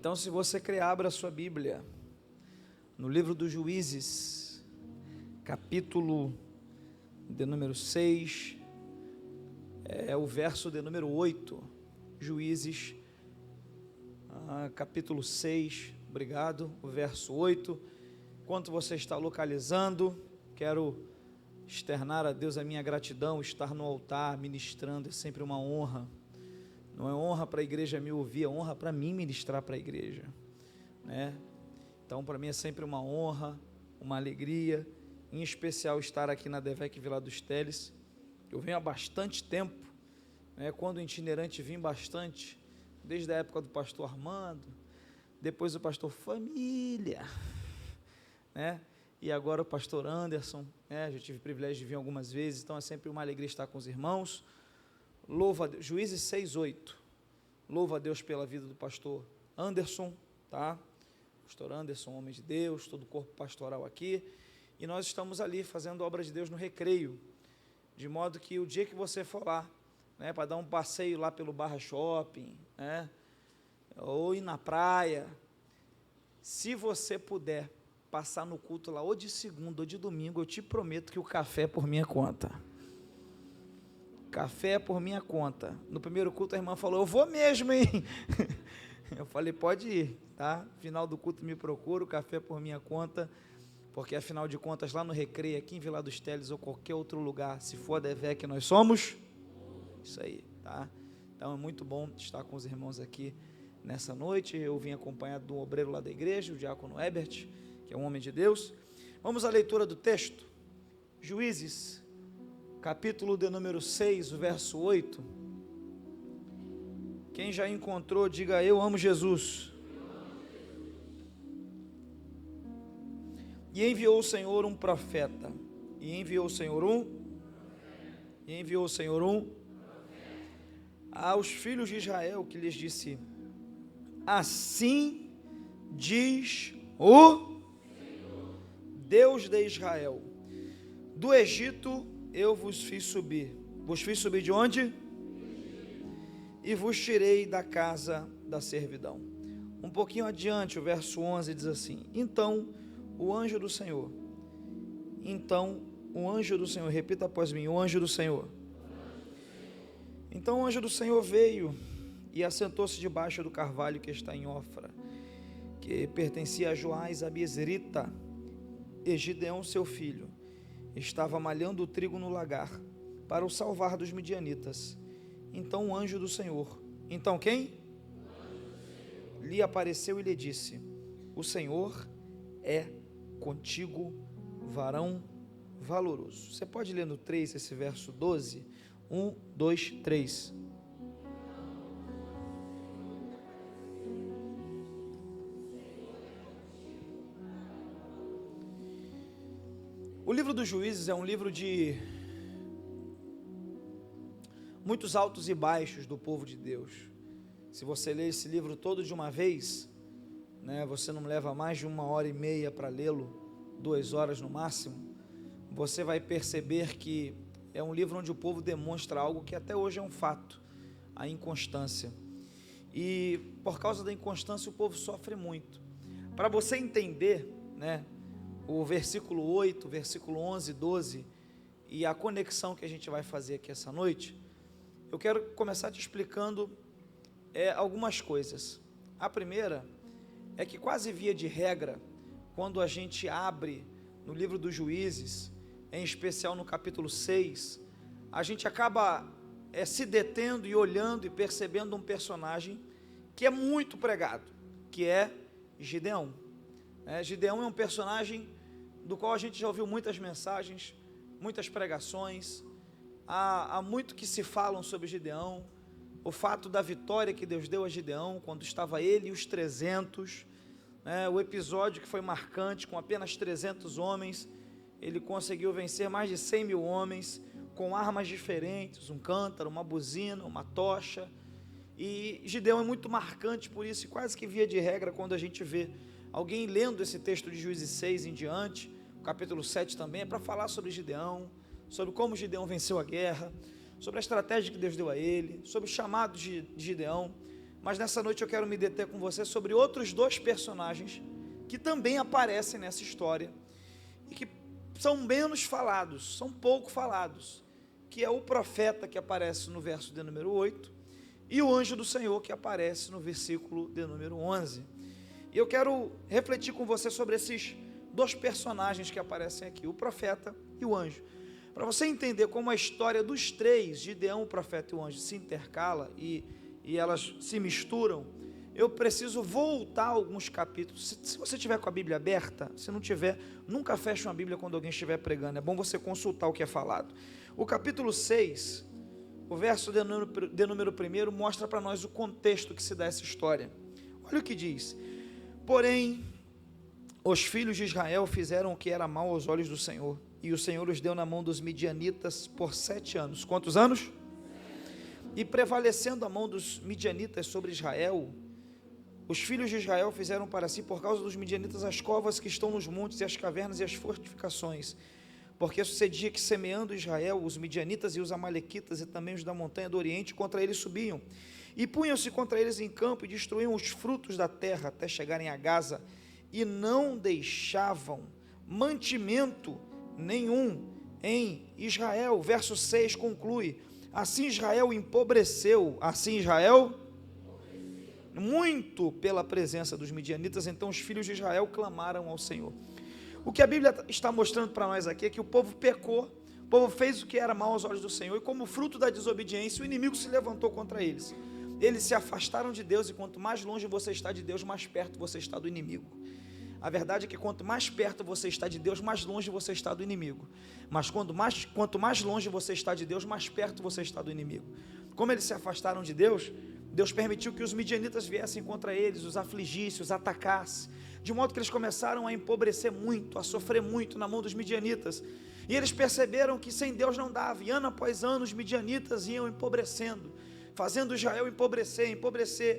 Então, se você crer, abra a sua Bíblia no livro dos Juízes, capítulo de número 6, o verso de número 8, Juízes, capítulo 6, obrigado, o verso 8. Enquanto você está localizando, quero externar a Deus a minha gratidão. Estar no altar ministrando é sempre uma honra. Não é honra para a igreja me ouvir, é honra para mim ministrar para a igreja, né? Então, para mim é sempre uma honra, uma alegria, em especial estar aqui na Devec Vila dos Teles. Eu venho há bastante tempo, né? Quando itinerante vim bastante, desde a época do pastor Armando, depois o pastor Família, né? E agora o pastor Anderson, né? Já tive o privilégio de vir algumas vezes, então é sempre uma alegria estar com os irmãos. Louva a Deus. Juízes 6:8, louva a Deus pela vida do pastor Anderson, tá? Pastor Anderson, homem de Deus, todo o corpo pastoral aqui, e nós estamos ali fazendo obra de Deus no Recreio, de modo que o dia que você for lá, né, para dar um passeio lá pelo Barra Shopping, né, ou ir na praia, se você puder passar no culto lá, ou de segunda ou de domingo, eu te prometo que o café é por minha conta. Café é por minha conta. No primeiro culto a irmã falou, eu vou mesmo, hein? Eu falei, pode ir, tá? Final do culto me procura, o café é por minha conta, porque afinal de contas lá no Recreio, aqui em Vila dos Teles ou qualquer outro lugar, se for a Devec, nós somos isso aí, tá? Então é muito bom estar com os irmãos aqui nessa noite. Eu vim acompanhado do obreiro lá da igreja, o diácono Ebert, que é um homem de Deus. Vamos à leitura do texto, Juízes, capítulo de número 6, o verso 8. Quem já encontrou, diga, eu amo Jesus. E enviou o Senhor um profeta, aos filhos de Israel, que lhes disse, assim diz o Deus de Israel, do Egito eu vos fiz subir de onde? E vos tirei da casa da servidão. Um pouquinho adiante, o verso 11 diz assim, então o anjo do Senhor, repita após mim, o anjo do Senhor. Então o anjo do Senhor veio e assentou-se debaixo do carvalho que está em Ofra, que pertencia a Joás Abiezrita, e Gideão seu filho estava malhando o trigo no lagar, para o salvar dos midianitas. Então o anjo do Senhor, então quem? Lhe apareceu e lhe disse, o Senhor é contigo, varão valoroso. Você pode ler no 3, esse verso 12? 1, 2, 3. O livro dos Juízes é um livro de muitos altos e baixos do povo de Deus. Se você ler esse livro todo de uma vez, né, você não leva mais de 1h30 para lê-lo, 2 horas no máximo, você vai perceber que é um livro onde o povo demonstra algo que até hoje é um fato, a inconstância. E por causa da inconstância o povo sofre muito. Para você entender, né, o versículo 8, versículo 11, 12 e a conexão que a gente vai fazer aqui essa noite, eu quero começar te explicando algumas coisas. A primeira é que quase via de regra, quando a gente abre no livro dos Juízes, em especial no capítulo 6, a gente acaba se detendo e olhando e percebendo um personagem que é muito pregado, que é Gideão. Gideão é um personagem do qual a gente já ouviu muitas mensagens, muitas pregações, há muito que se falam sobre Gideão, o fato da vitória que Deus deu a Gideão, quando estava ele e os 300, o episódio que foi marcante, com apenas 300 homens, ele conseguiu vencer mais de 100 mil homens, com armas diferentes, um cântaro, uma buzina, uma tocha, e Gideão é muito marcante por isso, e quase que via de regra, quando a gente vê alguém lendo esse texto de Juízes 6 em diante, o capítulo 7 também, é para falar sobre Gideão, sobre como Gideão venceu a guerra, sobre a estratégia que Deus deu a ele, sobre o chamado de Gideão, mas nessa noite eu quero me deter com você sobre outros dois personagens que também aparecem nessa história e que são menos falados, são pouco falados, que é o profeta que aparece no verso de número 8 e o anjo do Senhor que aparece no versículo de número 11. E eu quero refletir com você sobre esses dois personagens que aparecem aqui, o profeta e o anjo. Para você entender como a história dos três, Gideão, o profeta e o anjo, se intercala e elas se misturam, eu preciso voltar alguns capítulos. Se você tiver com a Bíblia aberta, se não tiver, nunca feche uma Bíblia quando alguém estiver pregando, é bom você consultar o que é falado. O capítulo 6, o verso de número 1, mostra para nós o contexto que se dá essa história. Olha o que diz: porém, os filhos de Israel fizeram o que era mal aos olhos do Senhor, e o Senhor os deu na mão dos midianitas por 7 anos. Quantos anos? E prevalecendo a mão dos midianitas sobre Israel, os filhos de Israel fizeram para si, por causa dos midianitas, as covas que estão nos montes e as cavernas e as fortificações. Porque sucedia que, semeando Israel, os midianitas e os amalequitas e também os da montanha do Oriente, contra eles subiam, e punham-se contra eles em campo e destruíam os frutos da terra até chegarem a Gaza, e não deixavam mantimento nenhum em Israel. Verso 6 conclui: assim Israel empobreceu, muito pela presença dos midianitas. Então os filhos de Israel clamaram ao Senhor. O que a Bíblia está mostrando para nós aqui é que o povo pecou, o povo fez o que era mal aos olhos do Senhor, e como fruto da desobediência, o inimigo se levantou contra eles. Eles se afastaram de Deus, e quanto mais longe você está de Deus, mais perto você está do inimigo. A verdade é que quanto mais perto você está de Deus, mais longe você está do inimigo. Mas quanto mais longe você está de Deus, mais perto você está do inimigo. Como eles se afastaram de Deus, Deus permitiu que os midianitas viessem contra eles, os afligissem, os atacassem, de modo que eles começaram a empobrecer muito, a sofrer muito na mão dos midianitas. E eles perceberam que sem Deus não dava, e ano após ano os midianitas iam empobrecendo, fazendo Israel empobrecer.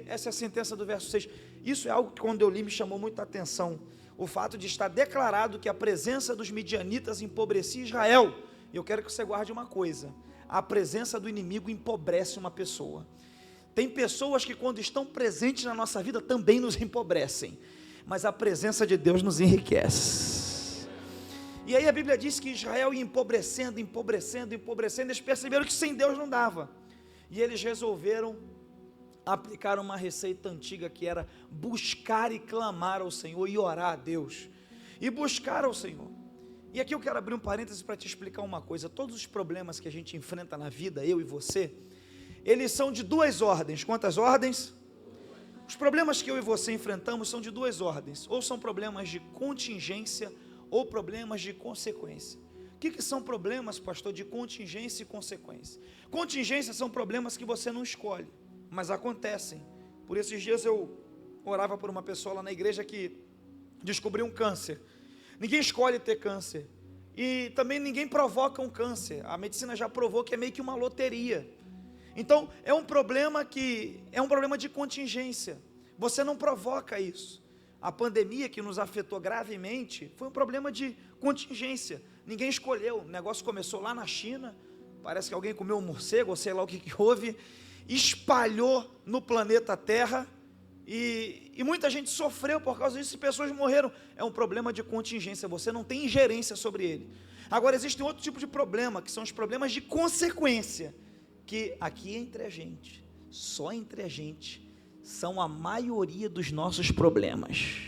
Essa é a sentença do verso 6. Isso é algo que, quando eu li, me chamou muita atenção. O fato de estar declarado que a presença dos midianitas empobrecia Israel. E eu quero que você guarde uma coisa: a presença do inimigo empobrece uma pessoa. Tem pessoas que, quando estão presentes na nossa vida, também nos empobrecem, mas a presença de Deus nos enriquece. E aí a Bíblia diz que Israel ia empobrecendo, eles perceberam que sem Deus não dava, e eles resolveram aplicar uma receita antiga, que era buscar e clamar ao Senhor, e orar a Deus, e buscar ao Senhor. E aqui eu quero abrir um parêntese para te explicar uma coisa: todos os problemas que a gente enfrenta na vida, eu e você, eles são de duas ordens. Quantas ordens? Os problemas que eu e você enfrentamos são de duas ordens: ou são problemas de contingência, ou problemas de consequência. O que são problemas, pastor, de contingência e consequência? Contingência são problemas que você não escolhe, mas acontecem. Por esses dias eu orava por uma pessoa lá na igreja que descobriu um câncer. Ninguém escolhe ter câncer, e também ninguém provoca um câncer. A medicina já provou que é meio que uma loteria. Então é um problema de contingência. Você não provoca isso. A pandemia que nos afetou gravemente foi um problema de contingência. Ninguém escolheu. O negócio começou lá na China, parece que alguém comeu um morcego, ou sei lá o que houve, espalhou no planeta Terra, e muita gente sofreu por causa disso, e pessoas morreram. É um problema de contingência, você não tem ingerência sobre ele. Agora existe outro tipo de problema, que são os problemas de consequência, que aqui entre a gente, só entre a gente, são a maioria dos nossos problemas.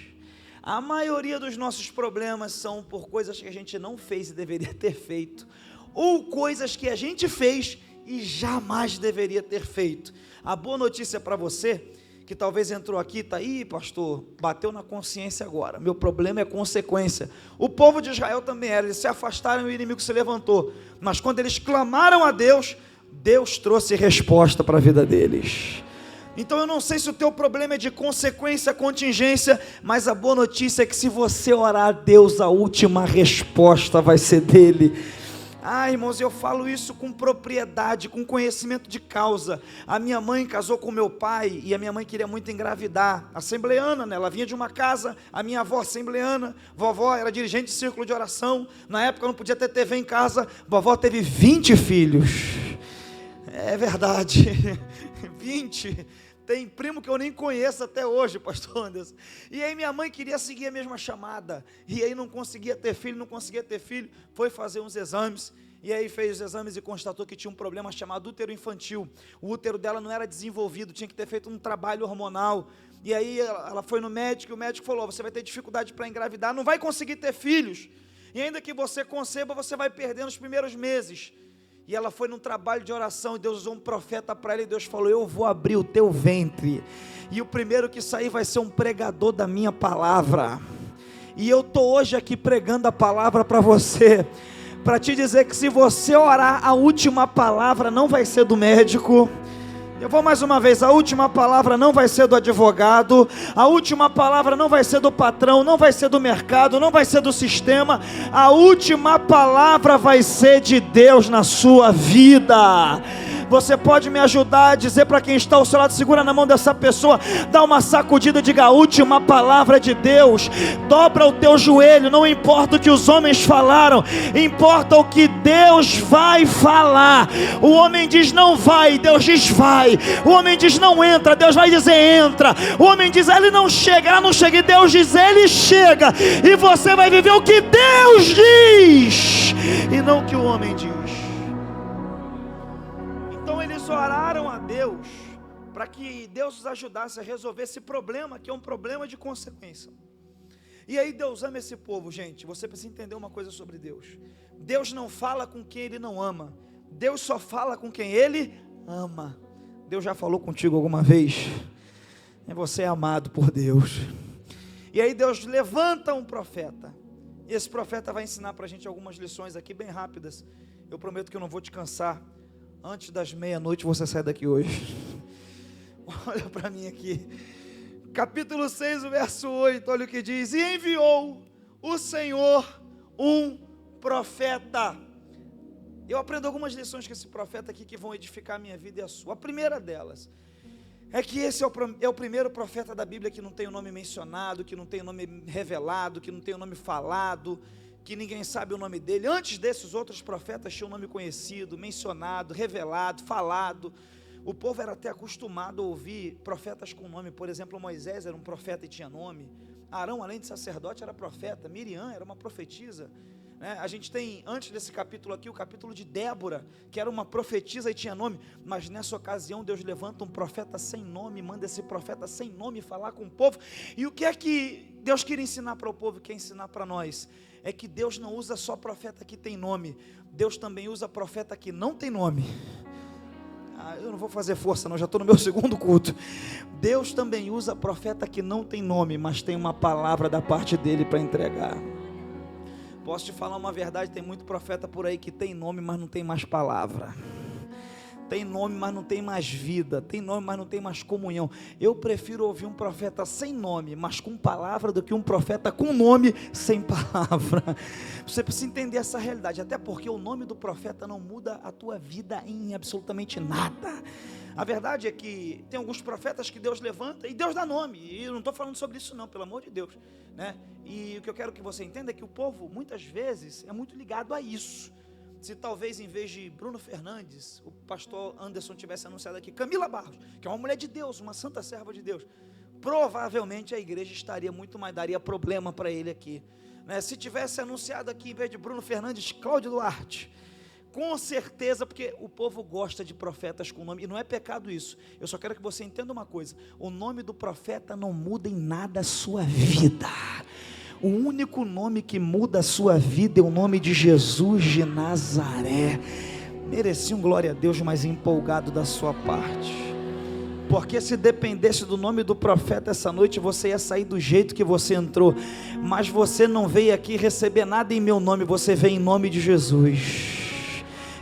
A maioria dos nossos problemas são por coisas que a gente não fez e deveria ter feito, ou coisas que a gente fez e jamais deveria ter feito. A boa notícia para você, que talvez entrou aqui, está aí, pastor, bateu na consciência agora, meu problema é consequência. O povo de Israel também era, eles se afastaram e o inimigo se levantou, mas quando eles clamaram a Deus, Deus trouxe resposta para a vida deles. Então eu não sei se o teu problema é de consequência, contingência, mas a boa notícia é que se você orar a Deus, a última resposta vai ser dele. Irmãos, eu falo isso com propriedade, com conhecimento de causa. A minha mãe casou com meu pai, e a minha mãe queria muito engravidar, assembleana, né? Ela vinha de uma casa, a minha avó assembleana, vovó era dirigente de círculo de oração, na época não podia ter TV em casa, vovó teve 20 filhos, é verdade, 20, Tem primo que eu nem conheço até hoje, pastor Anderson. E aí minha mãe queria seguir a mesma chamada. E aí não conseguia ter filho. Foi fazer uns exames. E aí fez os exames e constatou que tinha um problema chamado útero infantil. O útero dela não era desenvolvido, tinha que ter feito um trabalho hormonal. E aí ela foi no médico e o médico falou: você vai ter dificuldade para engravidar, não vai conseguir ter filhos. E ainda que você conceba, você vai perder nos primeiros meses. E ela foi num trabalho de oração, e Deus usou um profeta para ela, e Deus falou: eu vou abrir o teu ventre, e o primeiro que sair vai ser um pregador da minha palavra. E eu estou hoje aqui pregando a palavra para você, para te dizer que se você orar, a última palavra não vai ser do médico. Eu vou mais uma vez: a última palavra não vai ser do advogado, a última palavra não vai ser do patrão, não vai ser do mercado, não vai ser do sistema. A última palavra vai ser de Deus na sua vida. Você pode me ajudar a dizer para quem está ao seu lado: segura na mão dessa pessoa, dá uma sacudida e diga: a última palavra de Deus. Dobra o teu joelho, não importa o que os homens falaram, importa o que Deus vai falar. O homem diz não vai, Deus diz vai. O homem diz não entra, Deus vai dizer entra. O homem diz ele não chega, ela não chega, e Deus diz ele chega. E você vai viver o que Deus diz e não o que o homem diz. Então eles oraram a Deus para que Deus os ajudasse a resolver esse problema, que é um problema de consequência. E aí Deus ama esse povo, gente. Você precisa entender uma coisa sobre Deus: Deus não fala com quem Ele não ama, Deus só fala com quem Ele ama. Deus já falou contigo alguma vez? Você é amado por Deus. E aí Deus levanta um profeta, e esse profeta vai ensinar para a gente algumas lições aqui bem rápidas. Eu prometo que eu não vou te cansar. Antes das meia-noite você sai daqui hoje. Olha para mim aqui, capítulo 6, o verso 8, olha o que diz: e enviou o Senhor um profeta. Eu aprendo algumas lições com esse profeta aqui que vão edificar a minha vida e a sua. A primeira delas é que esse é o primeiro profeta da Bíblia que não tem o nome mencionado, que não tem o nome revelado, que não tem o nome falado, que ninguém sabe o nome dele. Antes desses, outros profetas tinham o nome conhecido, mencionado, revelado, falado. O povo era até acostumado a ouvir profetas com nome. Por exemplo, Moisés era um profeta e tinha nome. Arão, além de sacerdote, era profeta. Miriam era uma profetisa. A gente tem, antes desse capítulo aqui, o capítulo de Débora, que era uma profetisa e tinha nome. Mas nessa ocasião Deus levanta um profeta sem nome, manda esse profeta sem nome falar com o povo. E o que é que Deus queria ensinar para o povo, quer ensinar para nós? É que Deus não usa só profeta que tem nome, Deus também usa profeta que não tem nome. Eu não vou fazer força não, já estou no meu segundo culto. Deus também usa profeta que não tem nome, mas tem uma palavra da parte dele para entregar. Posso te falar uma verdade: tem muito profeta por aí que tem nome, mas não tem mais palavra. Tem nome, mas não tem mais vida. Tem nome, mas não tem mais comunhão. Eu prefiro ouvir um profeta sem nome, mas com palavra, do que um profeta com nome, sem palavra. Você precisa entender essa realidade, até porque o nome do profeta não muda a tua vida em absolutamente nada. A verdade é que tem alguns profetas que Deus levanta e Deus dá nome, e eu não estou falando sobre isso não, pelo amor de Deus, E o que eu quero que você entenda é que o povo, muitas vezes, é muito ligado a isso. Se talvez em vez de Bruno Fernandes, o pastor Anderson tivesse anunciado aqui Camila Barros, que é uma mulher de Deus, uma santa serva de Deus, provavelmente a igreja estaria muito mais, daria problema para ele aqui, Se tivesse anunciado aqui em vez de Bruno Fernandes, Cláudio Duarte, com certeza, porque o povo gosta de profetas com nome, e não é pecado isso. Eu só quero que você entenda uma coisa: o nome do profeta não muda em nada a sua vida. O único nome que muda a sua vida é o nome de Jesus de Nazaré. Merecia um glória a Deus mais empolgado da sua parte, porque se dependesse do nome do profeta essa noite, você ia sair do jeito que você entrou. Mas você não veio aqui receber nada em meu nome, você veio em nome de Jesus.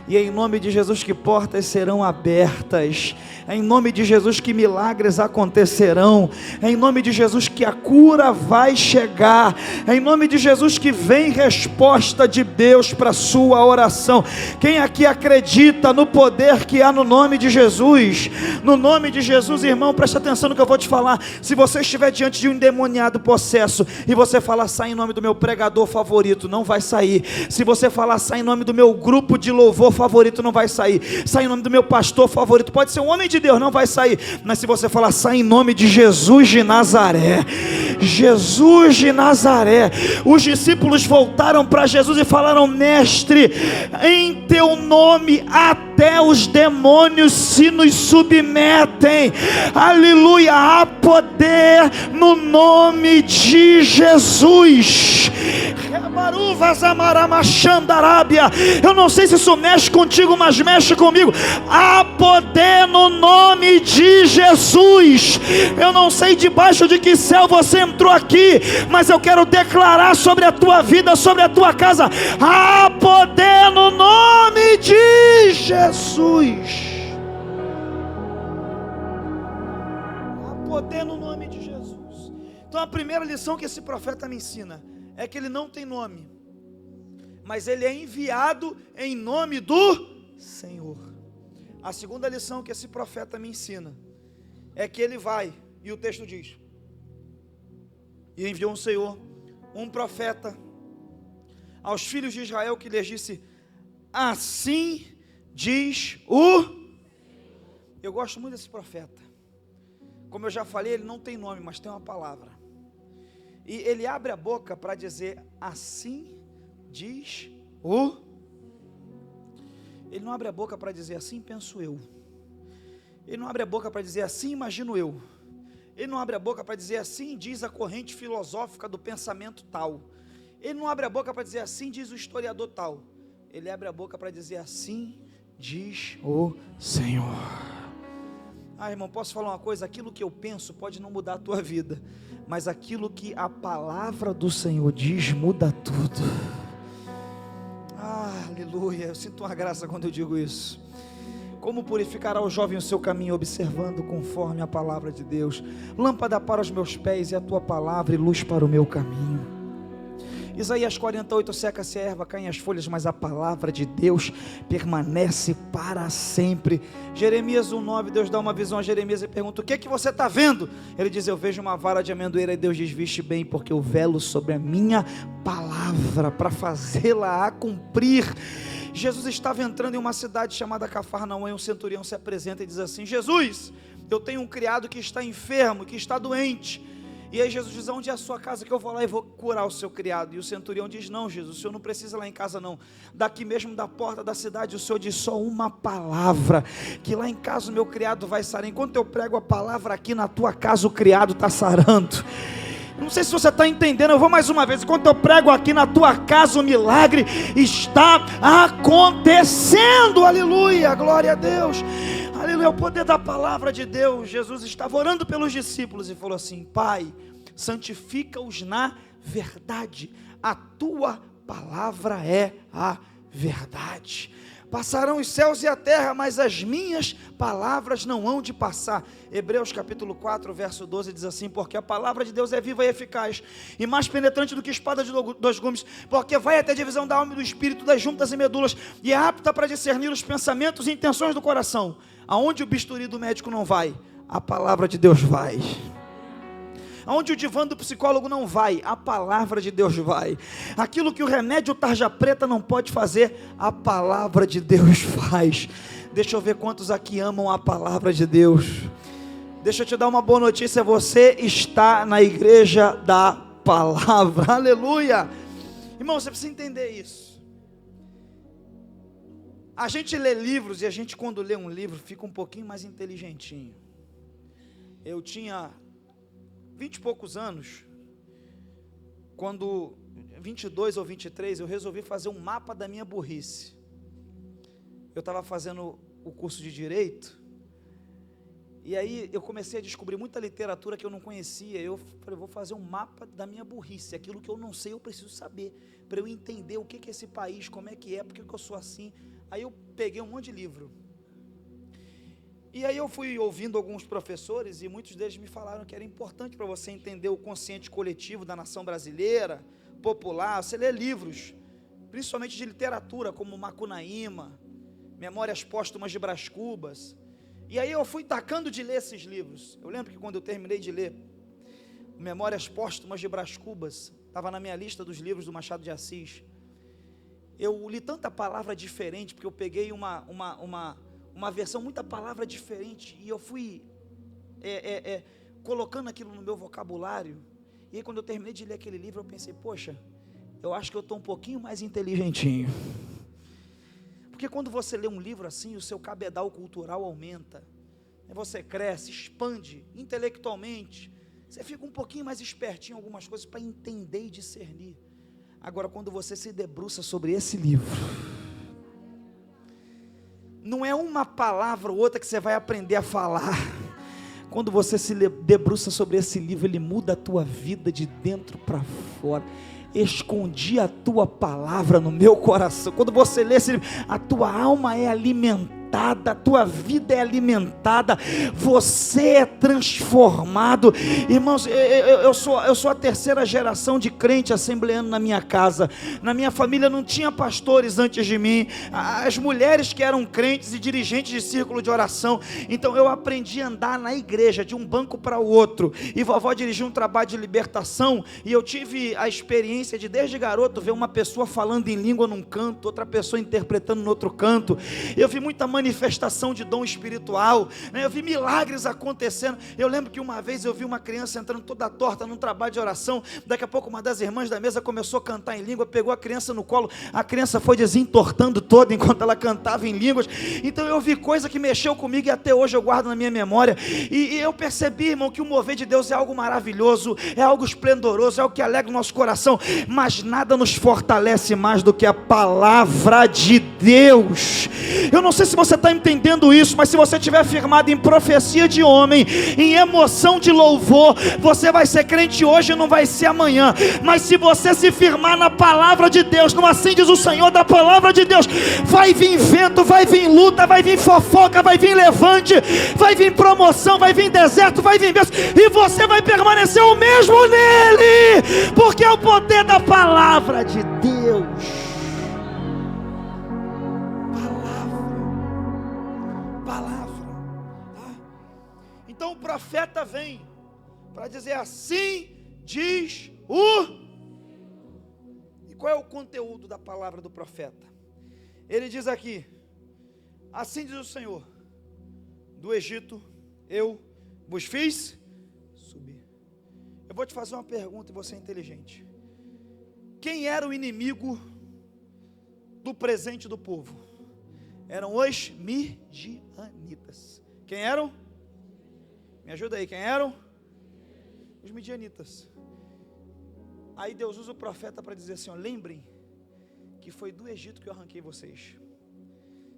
E é em nome de Jesus que portas serão abertas, é em nome de Jesus que milagres acontecerão, é em nome de Jesus que a cura vai chegar, é em nome de Jesus que vem resposta de Deus para a sua oração. Quem aqui acredita no poder que há no nome de Jesus? No nome de Jesus, irmão, preste atenção no que eu vou te falar. Se você estiver diante de um endemoniado possesso, e você falar sai em nome do meu pregador favorito, não vai sair. Se você falar sai em nome do meu grupo de louvor favorito, não vai sair. Sai em nome do meu pastor favorito, pode ser um homem de de Deus, não vai sair. Mas se você falar, sai em nome de Jesus de Nazaré. Jesus de Nazaré. Os discípulos voltaram para Jesus e falaram: mestre, em teu nome até os demônios se nos submetem. Aleluia, há poder no nome de Jesus. Eu não sei se isso mexe contigo, mas mexe comigo. Há poder no nome de Jesus. Eu não sei debaixo de que céu você entrou aqui, mas eu quero declarar sobre a tua vida, sobre a tua casa: há poder no nome de Jesus. Há poder no nome de Jesus. Então a primeira lição que esse profeta me ensina é que ele não tem nome, mas ele é enviado em nome do Senhor. A segunda lição que esse profeta me ensina é que ele vai, e o texto diz: e enviou um Senhor, um profeta, aos filhos de Israel, que lhes disse: assim diz o... Eu gosto muito desse profeta. Como eu já falei, ele não tem nome, mas tem uma palavra. E ele abre a boca para dizer: assim diz o... Ele não abre a boca para dizer: assim penso eu. Ele não abre a boca para dizer: assim imagino eu. Ele não abre a boca para dizer: assim diz a corrente filosófica do pensamento tal. Ele não abre a boca para dizer: assim diz o historiador tal. Ele abre a boca para dizer: assim diz o Senhor. Ah, irmão, posso falar uma coisa? Aquilo que eu penso pode não mudar a tua vida, mas aquilo que a palavra do Senhor diz muda tudo. Ah, aleluia, eu sinto uma graça quando eu digo isso. Como purificará o jovem o seu caminho, observando conforme a palavra de Deus. Lâmpada para os meus pés e a tua palavra, e luz para o meu caminho. Isaías 48, seca-se a erva, caem as folhas, mas a palavra de Deus permanece para sempre. Jeremias 1,9, Deus dá uma visão a Jeremias e pergunta: o que é que você está vendo? Ele diz: eu vejo uma vara de amendoeira. E Deus diz: viste bem, porque eu velo sobre a minha palavra, para fazê-la a cumprir. Jesus estava entrando em uma cidade chamada Cafarnaum, e um centurião se apresenta e diz assim: Jesus, eu tenho um criado que está enfermo, que está doente. E aí Jesus diz: onde é a sua casa, que eu vou lá e vou curar o seu criado? E o centurião diz: não, Jesus, o senhor não precisa ir lá em casa não. Daqui mesmo da porta da cidade, o senhor diz só uma palavra, que lá em casa o meu criado vai sarar. Enquanto eu prego a palavra aqui na tua casa, o criado está sarando. Não sei se você está entendendo, eu vou mais uma vez. Enquanto eu prego aqui na tua casa, o milagre está acontecendo. Aleluia, glória a Deus. Aleluia, o poder da palavra de Deus. Jesus estava orando pelos discípulos e falou assim: Pai, santifica-os na verdade, a tua palavra é a verdade. Passarão os céus e a terra, mas as minhas palavras não hão de passar. Hebreus capítulo 4, verso 12 diz assim: porque a palavra de Deus é viva e eficaz, e mais penetrante do que espada de dois gumes, porque vai até a divisão da alma e do espírito, das juntas e medulas, e é apta para discernir os pensamentos e intenções do coração. Aonde o bisturi do médico não vai, a palavra de Deus vai. Aonde o divã do psicólogo não vai, a palavra de Deus vai. Aquilo que o remédio tarja preta não pode fazer, a palavra de Deus faz. Deixa eu ver quantos aqui amam a palavra de Deus. Deixa eu te dar uma boa notícia: você está na igreja da palavra. Aleluia. Irmão, você precisa entender isso. A gente lê livros, e a gente, quando lê um livro, fica um pouquinho mais inteligentinho. Eu tinha 20 e poucos anos, quando 22 ou 23, eu resolvi fazer um mapa da minha burrice. Eu estava fazendo o curso de Direito, e aí eu comecei a descobrir muita literatura que eu não conhecia. Eu falei: vou fazer um mapa da minha burrice, aquilo que eu não sei eu preciso saber, para eu entender o que é esse país, como é que é, porque eu sou assim. Aí eu peguei um monte de livro, e aí eu fui ouvindo alguns professores, e muitos deles me falaram que era importante para você entender o consciente coletivo da nação brasileira, popular, você lê livros, principalmente de literatura, como Macunaíma, Memórias Póstumas de Brás Cubas. E aí eu fui tacando de ler esses livros. Eu lembro que quando eu terminei de ler Memórias Póstumas de Brás Cubas, estava na minha lista dos livros do Machado de Assis. Eu li tanta palavra diferente, porque eu peguei uma uma versão, muita palavra diferente, e eu fui colocando aquilo no meu vocabulário, e aí quando eu terminei de ler aquele livro, eu pensei, poxa, eu acho que eu estou um pouquinho mais inteligentinho, porque quando você lê um livro assim, o seu cabedal cultural aumenta, você cresce, expande intelectualmente, você fica um pouquinho mais espertinho em algumas coisas para entender e discernir. Agora, quando você se debruça sobre esse livro, não é uma palavra ou outra que você vai aprender a falar. Quando você se debruça sobre esse livro, ele muda a tua vida de dentro para fora. Escondi a tua palavra no meu coração. Quando você lê esse livro, a tua alma é alimentada, a tua vida é alimentada, você é transformado. Irmãos, eu sou a terceira geração de crente assembleando na minha casa. Na minha família não tinha pastores antes de mim, as mulheres que eram crentes e dirigentes de círculo de oração. Então eu aprendi a andar na igreja de um banco para o outro, e vovó dirigiu um trabalho de libertação, e eu tive a experiência de desde garoto ver uma pessoa falando em língua num canto, outra pessoa interpretando no outro canto. Eu vi muita manifestação de dom espiritual, né? Eu vi milagres acontecendo. Eu lembro que uma vez eu vi uma criança entrando toda torta num trabalho de oração. Daqui a pouco uma das irmãs da mesa começou a cantar em língua, pegou a criança no colo, a criança foi desentortando toda enquanto ela cantava em línguas. Então eu vi coisa que mexeu comigo e até hoje eu guardo na minha memória, e eu percebi, irmão, que o mover de Deus é algo maravilhoso, é algo esplendoroso, é algo que alegra o nosso coração, mas nada nos fortalece mais do que a palavra de Deus. Eu não sei se você está entendendo isso, mas se você estiver firmado em profecia de homem, em emoção de louvor, você vai ser crente hoje e não vai ser amanhã. Mas se você se firmar na palavra de Deus, não assim diz o Senhor, da palavra de Deus, vai vir vento, vai vir luta, vai vir fofoca, vai vir levante, vai vir promoção, vai vir deserto, vai vir bênção, e você vai permanecer o mesmo nele, porque é o poder da palavra de Deus. Então o profeta vem para dizer assim diz o... E qual é o conteúdo da palavra do profeta? Ele diz aqui, assim diz o Senhor, do Egito eu vos fiz subir. Eu vou te fazer uma pergunta e você é inteligente. Quem era o inimigo do presente do povo? Eram os midianitas. Quem eram? Me ajuda aí, quem eram? Os midianitas. Aí Deus usa o profeta para dizer assim, ó, lembrem que foi do Egito que eu arranquei vocês.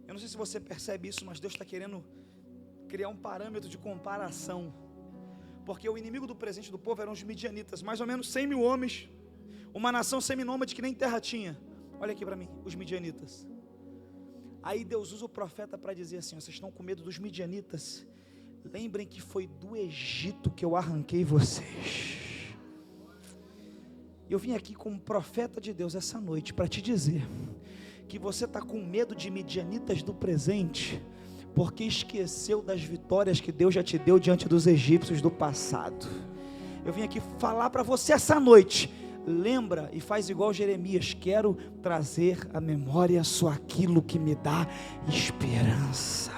Eu não sei se você percebe isso, mas Deus está querendo criar um parâmetro de comparação, porque o inimigo do presente do povo eram os midianitas, mais ou menos 100 mil homens, uma nação seminômade que nem terra tinha. Olha aqui para mim, os midianitas. Aí Deus usa o profeta para dizer assim, ó, vocês estão com medo dos midianitas? Lembrem que foi do Egito que eu arranquei vocês. Eu vim aqui como profeta de Deus essa noite para te dizer que você está com medo de midianitas do presente, porque esqueceu das vitórias que Deus já te deu diante dos egípcios do passado. Eu vim aqui falar para você essa noite, lembra e faz igual Jeremias, quero trazer à memória só aquilo que me dá esperança.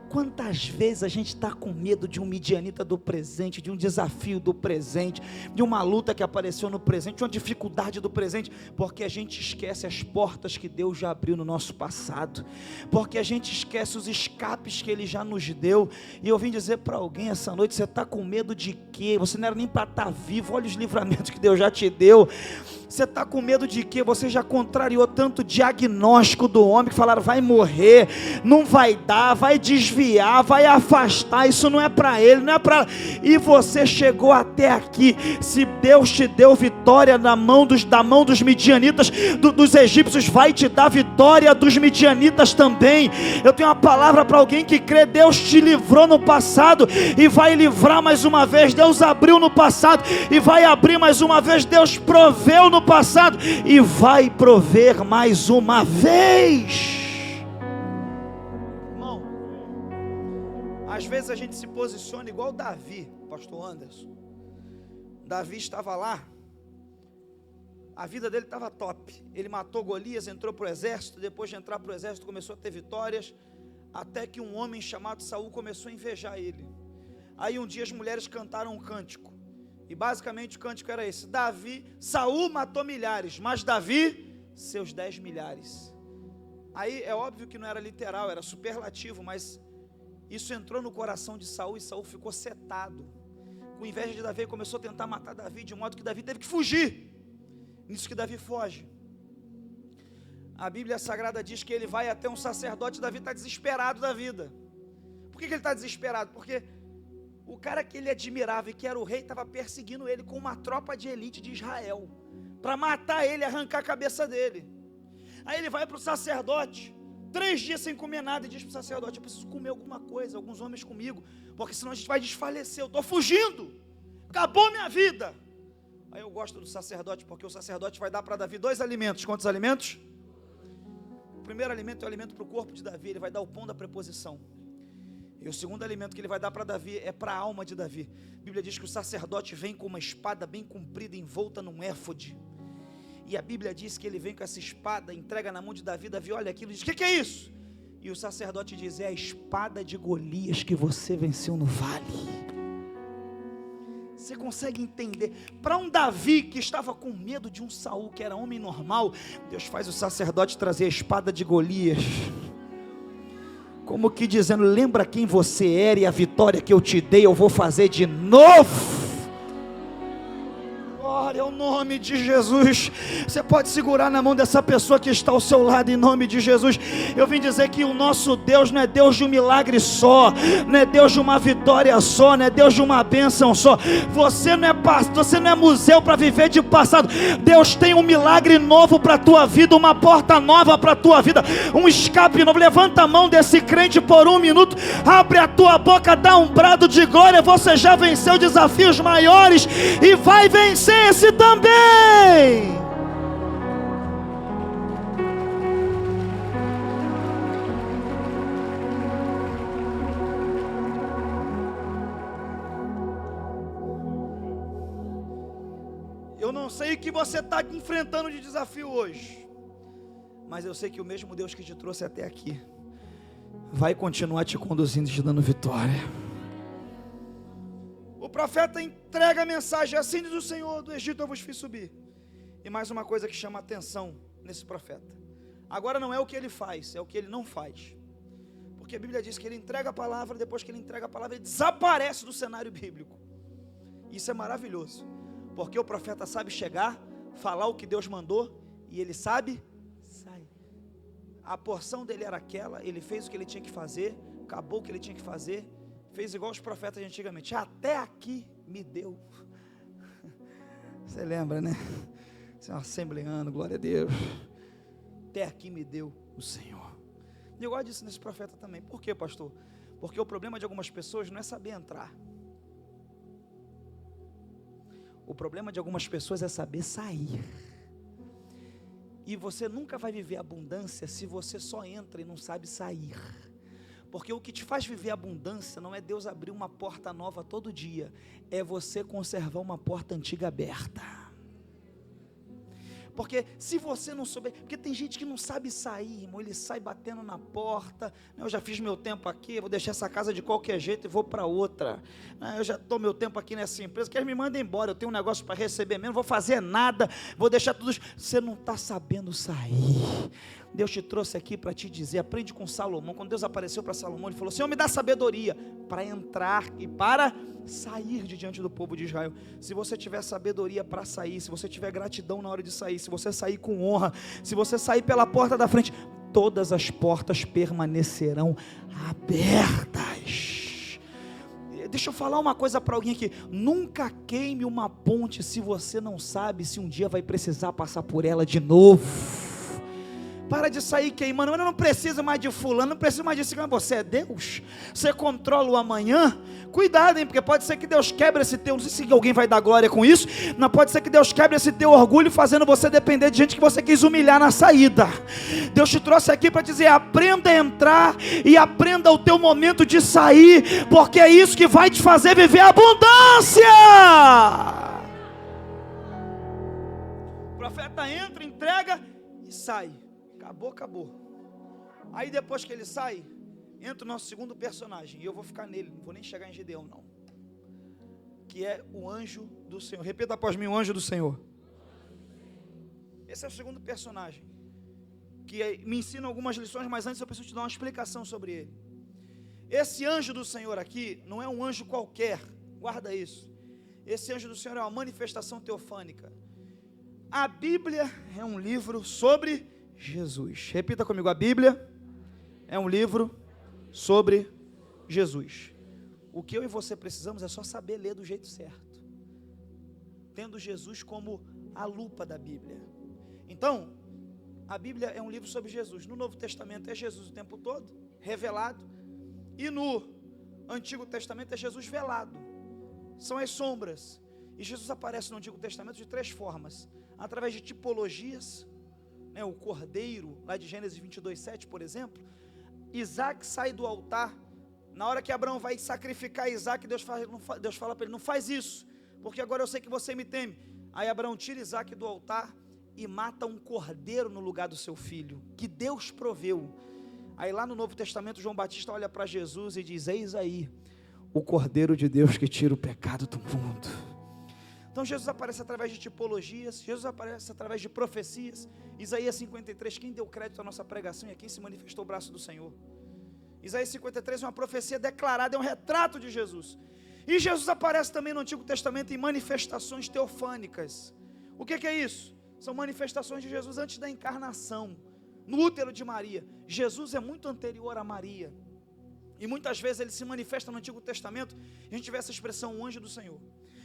Quantas vezes a gente está com medo de um midianita do presente, de um desafio do presente, de uma luta que apareceu no presente, de uma dificuldade do presente, porque a gente esquece as portas que Deus já abriu no nosso passado, porque a gente esquece os escapes que Ele já nos deu. E eu vim dizer para alguém essa noite, você está com medo de quê? Você não era nem para estar vivo, olha os livramentos que Deus já te deu. Você está com medo de quê? Você já contrariou tanto diagnóstico do homem, que falaram, vai morrer, não vai dar, vai desviar, vai afastar, isso não é para ele, não é para... E você chegou até aqui. Se Deus te deu vitória da mão dos midianitas, dos egípcios, vai te dar vitória dos midianitas também. Eu tenho uma palavra para alguém que crê, Deus te livrou no passado, e vai livrar mais uma vez. Deus abriu no passado, e vai abrir mais uma vez. Deus proveu no passado e vai prover mais uma vez. Irmão, às vezes a gente se posiciona igual Davi, pastor Anderson. Davi estava lá, a vida dele estava top, ele matou Golias, entrou para o exército, depois de entrar para o exército começou a ter vitórias. até que um homem chamado Saul começou a invejar ele. Aí um dia as mulheres cantaram um cântico, e basicamente o cântico era esse: Saul matou milhares, mas Davi, seus 10 milhares. Aí é óbvio que não era literal, era superlativo, mas isso entrou no coração de Saul, e Saul ficou setado, com inveja de Davi, começou a tentar matar Davi, de modo que Davi teve que fugir. Nisso que Davi foge, a Bíblia Sagrada diz que ele vai até um sacerdote. Davi está desesperado da vida. Por que ele está desesperado? Porque o cara que ele admirava e que era o rei, estava perseguindo ele com uma tropa de elite de Israel, para matar ele, arrancar a cabeça dele. Aí ele vai para o sacerdote, 3 dias sem comer nada, e diz para o sacerdote: eu preciso comer alguma coisa, alguns homens comigo, porque senão a gente vai desfalecer, eu estou fugindo, acabou minha vida. Aí eu gosto do sacerdote, porque o sacerdote vai dar para Davi 2 alimentos. Quantos alimentos? O primeiro alimento é o alimento para o corpo de Davi, ele vai dar o pão da preposição. E o segundo alimento que ele vai dar para Davi é para a alma de Davi. A Bíblia diz que o sacerdote vem com uma espada bem comprida, envolta num éfode. E a Bíblia diz que ele vem com essa espada, entrega na mão de Davi. Davi olha aquilo e diz: o que é isso? E o sacerdote diz: é a espada de Golias que você venceu no vale. Você consegue entender? Para um Davi que estava com medo de um Saul que era homem normal, Deus faz o sacerdote trazer a espada de Golias, como que dizendo: lembra quem você era, e a vitória que eu te dei eu vou fazer de novo. Glória ao nome de Jesus. Você pode segurar na mão dessa pessoa que está ao seu lado, em nome de Jesus. Eu vim dizer que o nosso Deus não é Deus de um milagre só, não é Deus de uma vitória só, não é Deus de uma bênção só. Você não é museu para viver de passado. Deus tem um milagre novo para a tua vida, uma porta nova para a tua vida, um escape novo. Levanta a mão desse crente por 1 minuto, abre a tua boca, dá um brado de glória. Você já venceu desafios maiores e vai vencer esse também. Eu não sei o que você está enfrentando de desafio hoje, mas eu sei que o mesmo Deus que te trouxe até aqui vai continuar te conduzindo e te dando vitória. O profeta entrega a mensagem: assim diz o Senhor, do Egito eu vos fiz subir. E mais uma coisa que chama a atenção nesse profeta: agora não é o que ele faz, é o que ele não faz. Porque a Bíblia diz que ele entrega a palavra, depois que ele entrega a palavra, ele desaparece do cenário bíblico. Isso é maravilhoso, porque o profeta sabe chegar, falar o que Deus mandou, e ele sabe sair. A porção dele era aquela, ele fez o que ele tinha que fazer, acabou o que ele tinha que fazer, fez igual os profetas de antigamente: até aqui me deu. Você lembra, né? Você é um assembleano, glória a Deus. Até aqui me deu o Senhor. E eu gosto disso nesse profeta também. Por quê, pastor? Porque o problema de algumas pessoas não é saber entrar. O problema de algumas pessoas é saber sair. E você nunca vai viver abundância se você só entra e não sabe sair. Porque o que te faz viver abundância não é Deus abrir uma porta nova todo dia, é você conservar uma porta antiga aberta. Porque se você não souber, porque tem gente que não sabe sair, irmão, ele sai batendo na porta: eu já fiz meu tempo aqui, vou deixar essa casa de qualquer jeito e vou para outra. Eu já estou meu tempo aqui nessa empresa, que eles me mandem embora, eu tenho um negócio para receber mesmo, não vou fazer nada, vou deixar tudo. Você não está sabendo sair. Deus te trouxe aqui para te dizer: aprende com Salomão. Quando Deus apareceu para Salomão, ele falou: Senhor, me dá sabedoria para entrar e para sair de diante do povo de Israel. Se você tiver sabedoria para sair, se você tiver gratidão na hora de sair, se você sair com honra, se você sair pela porta da frente, todas as portas permanecerão abertas. Deixa eu falar uma coisa para alguém aqui: nunca queime uma ponte se você não sabe se um dia vai precisar passar por ela de novo. Para de sair queimando: eu não preciso mais de fulano, não preciso mais disso. Você é Deus, você controla o amanhã. Cuidado, hein, porque pode ser que Deus quebre esse teu, não sei se alguém vai dar glória com isso, mas pode ser que Deus quebre esse teu orgulho, fazendo você depender de gente que você quis humilhar na saída. Deus te trouxe aqui para dizer: aprenda a entrar e aprenda o teu momento de sair, porque é isso que vai te fazer viver abundância. O profeta entra, entrega e sai. Acabou. Aí depois que ele sai, entra o nosso segundo personagem, e eu vou ficar nele, não vou nem chegar em Gideão não, que é o anjo do Senhor. Repita após mim: o anjo do Senhor. Esse é o segundo personagem, que me ensina algumas lições, mas antes eu preciso te dar uma explicação sobre ele. Esse anjo do Senhor aqui não é um anjo qualquer, guarda isso. Esse anjo do Senhor é uma manifestação teofânica. A Bíblia é um livro sobre Jesus. Repita comigo: a Bíblia é um livro sobre Jesus. O que eu e você precisamos é só saber ler do jeito certo, tendo Jesus como a lupa da Bíblia. Então, a Bíblia é um livro sobre Jesus. No Novo Testamento é Jesus o tempo todo, revelado, e no Antigo Testamento é Jesus velado, são as sombras. E Jesus aparece no Antigo Testamento de três formas: através de tipologias, né, o cordeiro, lá de Gênesis 22:7, por exemplo. Isaac sai do altar, na hora que Abraão vai sacrificar Isaac, Deus fala para ele: não faz isso, porque agora eu sei que você me teme. Aí Abraão tira Isaac do altar e mata um cordeiro no lugar do seu filho, que Deus proveu. Aí lá no Novo Testamento, João Batista olha para Jesus e diz: eis aí o Cordeiro de Deus que tira o pecado do mundo. Então Jesus aparece através de tipologias, Jesus aparece através de profecias. Isaías 53, quem deu crédito à nossa pregação e a quem se manifestou o braço do Senhor. Isaías 53 é uma profecia declarada, é um retrato de Jesus. E Jesus aparece também no Antigo Testamento em manifestações teofânicas. O que é isso? São manifestações de Jesus antes da encarnação, no útero de Maria. Jesus é muito anterior a Maria, e muitas vezes ele se manifesta no Antigo Testamento, e a gente vê essa expressão, o anjo do Senhor.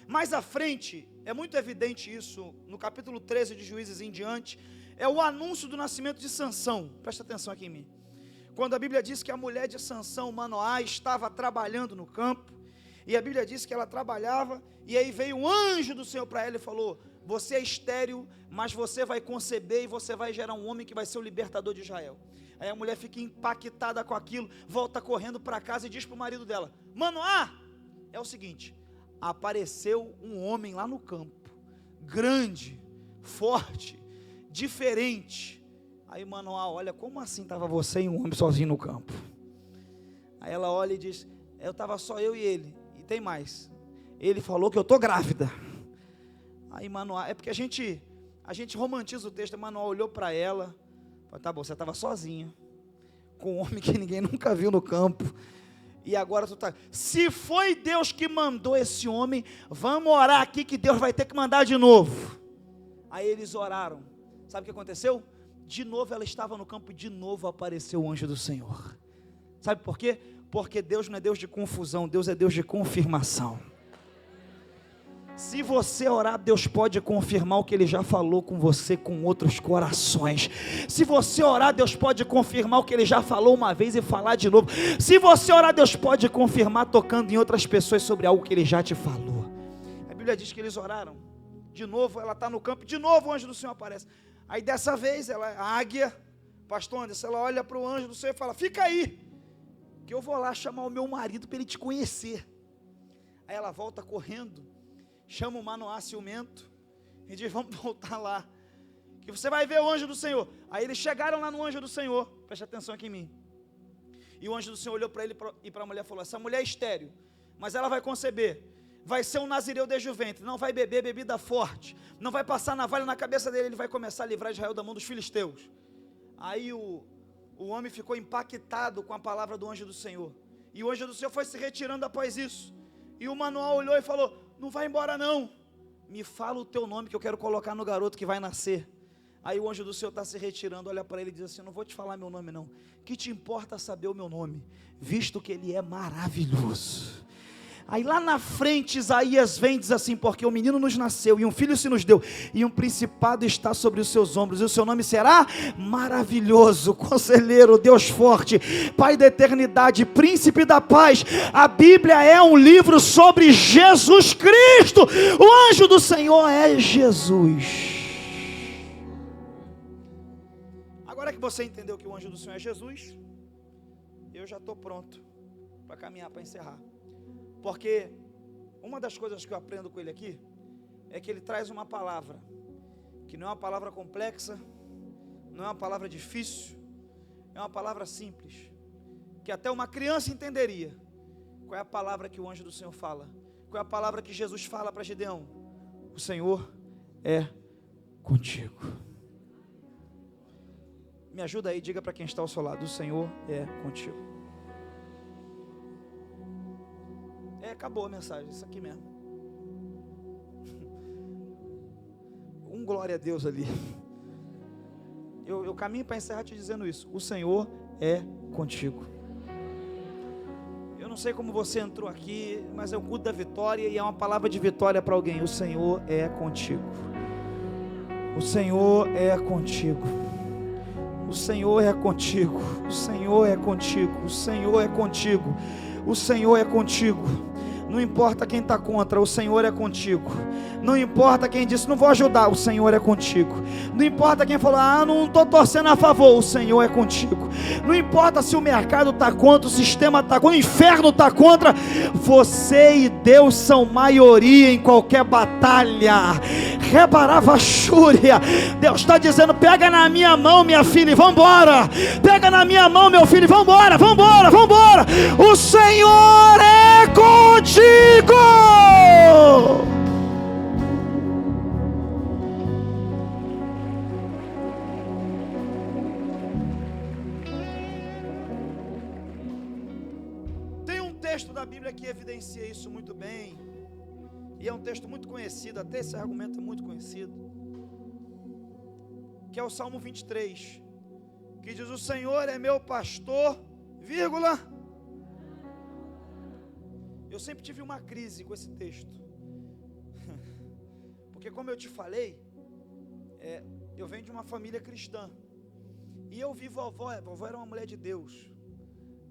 Mais à frente, é muito evidente isso, no capítulo 13 de Juízes em diante, é o anúncio do nascimento de Sansão. Presta atenção aqui em mim. Quando a Bíblia diz que a mulher de Sansão, Manoá, estava trabalhando no campo, e a Bíblia diz que ela trabalhava, e aí veio um anjo do Senhor para ela e falou: você é estéril, mas você vai conceber e você vai gerar um homem que vai ser o libertador de Israel. Aí a mulher fica impactada com aquilo, volta correndo para casa e diz para o marido dela: Manoá, é o seguinte, apareceu um homem lá no campo, grande, forte, diferente. Aí Manoá olha: como assim estava você e um homem sozinho no campo? Aí ela olha e diz: estava só eu e ele, e tem mais, ele falou que eu estou grávida. Aí Manoá, é porque a gente romantiza o texto. Manoá olhou para ela, falou: tá bom, você estava sozinha, com um homem que ninguém nunca viu no campo, e agora tu está, se foi Deus que mandou esse homem, vamos orar aqui que Deus vai ter que mandar de novo. Aí eles oraram, sabe o que aconteceu? De novo ela estava no campo, de novo apareceu o anjo do Senhor. Sabe por quê? Porque Deus não é Deus de confusão, Deus é Deus de confirmação. Se você orar, Deus pode confirmar o que Ele já falou com você com outros corações. Se você orar, Deus pode confirmar o que Ele já falou uma vez e falar de novo. Se você orar, Deus pode confirmar tocando em outras pessoas sobre algo que Ele já te falou. A Bíblia diz que eles oraram. De novo ela está no campo, de novo o anjo do Senhor aparece. Aí dessa vez, a águia, pastor Anderson, ela olha para o anjo do Senhor e fala: fica aí, que eu vou lá chamar o meu marido para ele te conhecer. Aí ela volta correndo, chama o Manoá ciumento e diz: vamos voltar lá, que você vai ver o anjo do Senhor. Aí eles chegaram lá no anjo do Senhor, preste atenção aqui em mim. E o anjo do Senhor olhou para ele e para a mulher e falou: essa mulher é estéril, mas ela vai conceber, vai ser um nazireu desde o ventre, não vai beber bebida forte, não vai passar navalha na cabeça dele, ele vai começar a livrar Israel da mão dos filisteus. Aí o homem ficou impactado com a palavra do anjo do Senhor, e o anjo do Senhor foi se retirando após isso. E o Manoá olhou e falou: não vai embora não, me fala o teu nome que eu quero colocar no garoto que vai nascer. Aí o anjo do Senhor está se retirando, olha para ele e diz assim: não vou te falar meu nome não, que te importa saber o meu nome, visto que ele é maravilhoso. Aí lá na frente Isaías vem e diz assim: porque o menino nos nasceu e um filho se nos deu, e um principado está sobre os seus ombros, e o seu nome será Maravilhoso, Conselheiro, Deus Forte, Pai da Eternidade, Príncipe da Paz. A Bíblia é um livro sobre Jesus Cristo. O anjo do Senhor é Jesus. Agora que você entendeu que o anjo do Senhor é Jesus, eu já estou pronto para caminhar, para encerrar. Porque uma das coisas que eu aprendo com ele aqui é que ele traz uma palavra que não é uma palavra complexa, não é uma palavra difícil, é uma palavra simples. que até uma criança entenderia. Qual é a palavra que o anjo do Senhor fala? Qual é a palavra que Jesus fala para Gideão? O Senhor é contigo. Me ajuda aí, diga para quem está ao seu lado: o Senhor é contigo. Acabou a mensagem, isso aqui mesmo. Glória a Deus ali. Eu caminho para encerrar te dizendo isso: o Senhor é contigo. Eu não sei como você entrou aqui, mas é o culto da vitória e é uma palavra de vitória para alguém. O Senhor é contigo. O Senhor é contigo. O Senhor é contigo. O Senhor é contigo. O Senhor é contigo. O Senhor é contigo. Não importa quem está contra, o Senhor é contigo. Não importa quem disse, não vou ajudar, o Senhor é contigo. Não importa quem falou, não estou torcendo a favor, o Senhor é contigo. Não importa se o mercado está contra, o sistema está contra, o inferno está contra, você e Deus são maioria em qualquer batalha. Reparava a Xúria. Deus está dizendo: pega na minha mão, minha filha, e vamos embora. Pega na minha mão, meu filho, e vamos embora, vamos embora, vamos embora. O Senhor é contigo. Tem um texto da Bíblia que evidencia isso muito bem, e é um texto muito conhecido, até esse argumento é muito conhecido, que é o Salmo 23, que diz: o Senhor é meu pastor, vírgula. Eu sempre tive uma crise com esse texto, porque como eu te falei, eu venho de uma família cristã, e eu vi vovó era uma mulher de Deus,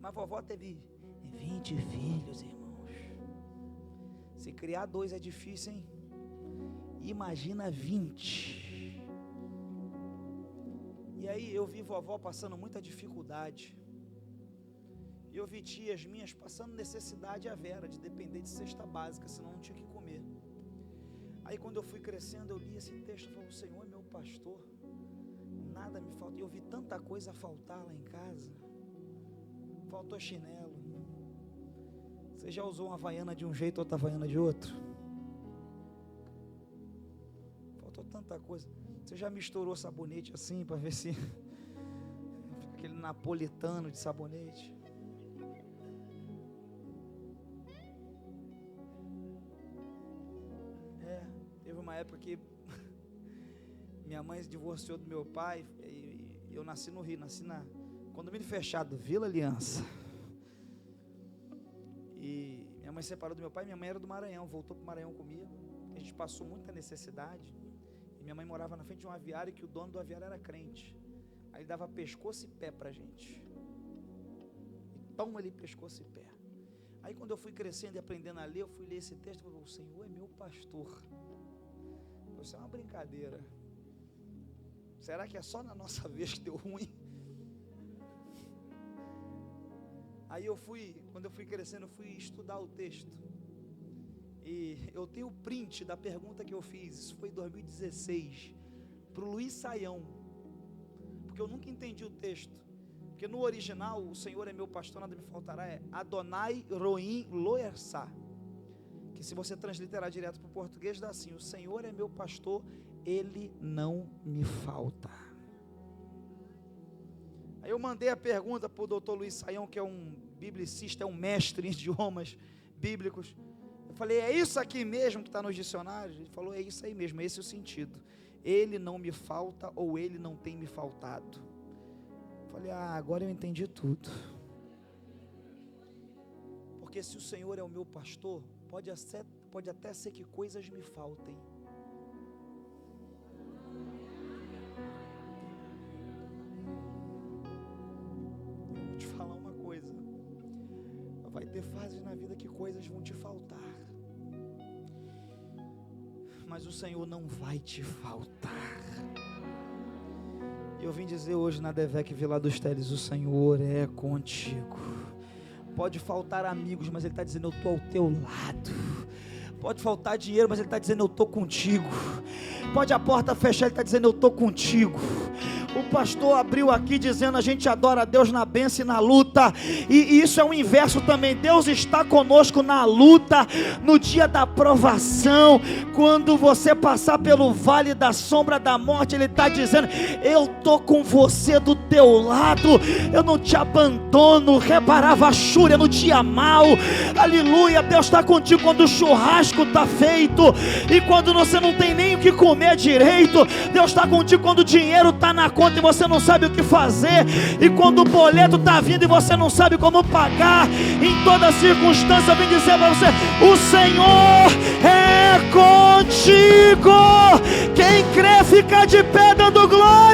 mas vovó teve 20 filhos, irmãos. Se criar 2 é difícil, hein? Imagina 20. E aí eu vi vovó passando muita dificuldade, e eu vi tias minhas passando necessidade, a Vera, de depender de cesta básica, senão não tinha o que comer. Aí quando eu fui crescendo, eu li esse texto e falei: o Senhor é meu pastor, nada me falta. E eu vi tanta coisa faltar lá em casa. Faltou chinelo. Você já usou uma havaiana de um jeito, outra havaiana de outro? Faltou tanta coisa. Você já misturou sabonete assim, para ver se aquele napolitano de sabonete? Teve uma época que minha mãe se divorciou do meu pai, e eu nasci no Rio, nasci na condomínio fechado, Vila Aliança. E minha mãe se separou do meu pai. Minha mãe era do Maranhão, voltou para o Maranhão comigo. A gente passou muita necessidade, e minha mãe morava na frente de um aviário, que o dono do aviário era crente. Aí ele dava pescoço e pé pra gente, e toma ali pescoço e pé. Aí quando eu fui crescendo e aprendendo a ler, eu fui ler esse texto e falei: o Senhor é meu pastor. Isso é uma brincadeira. Será que é só na nossa vez que deu ruim? Aí quando eu fui crescendo, eu fui estudar o texto, e eu tenho o print da pergunta que eu fiz. Isso foi em 2016, para o Luiz Saião, porque eu nunca entendi o texto, porque no original, o Senhor é meu pastor, nada me faltará, é Adonai Roim Loersá, que se você transliterar direto para o português, dá assim: o Senhor é meu pastor, Ele não me falta. Aí eu mandei a pergunta para o doutor Luiz Saião, que é um biblicista, é um mestre em idiomas bíblicos. Eu falei: é isso aqui mesmo que está nos dicionários? Ele falou: é isso aí mesmo, esse é o sentido. Ele não me falta, ou Ele não tem me faltado. Eu falei: agora eu entendi tudo. Porque se o Senhor é o meu pastor, pode até ser que coisas me faltem. Eu vou te falar uma coisa: vai ter fases na vida que coisas vão te faltar, mas o Senhor não vai te faltar. Eu vim dizer hoje na Devec Vila dos Teles: o Senhor é contigo. Pode faltar amigos, mas Ele está dizendo: eu estou ao teu lado. Pode faltar dinheiro, mas Ele está dizendo: eu estou contigo. Pode a porta fechar, Ele está dizendo: eu estou contigo. O pastor abriu aqui dizendo: a gente adora a Deus na bênção e na luta, e isso é o inverso também. Deus está conosco na luta, no dia da provação. Quando você passar pelo vale da sombra da morte, Ele está dizendo: eu estou com você do teu lado, eu não te abandono. Reparavachúria no dia mau, aleluia. Deus está contigo quando o churrasco está feito e quando você não tem nem o que comer direito. Deus está contigo quando o dinheiro está na conta e você não sabe o que fazer, e quando o boleto está vindo e você não sabe como pagar. Em toda circunstância, eu vim dizer para você: o Senhor é contigo. Quem crê fica de pé dando glória.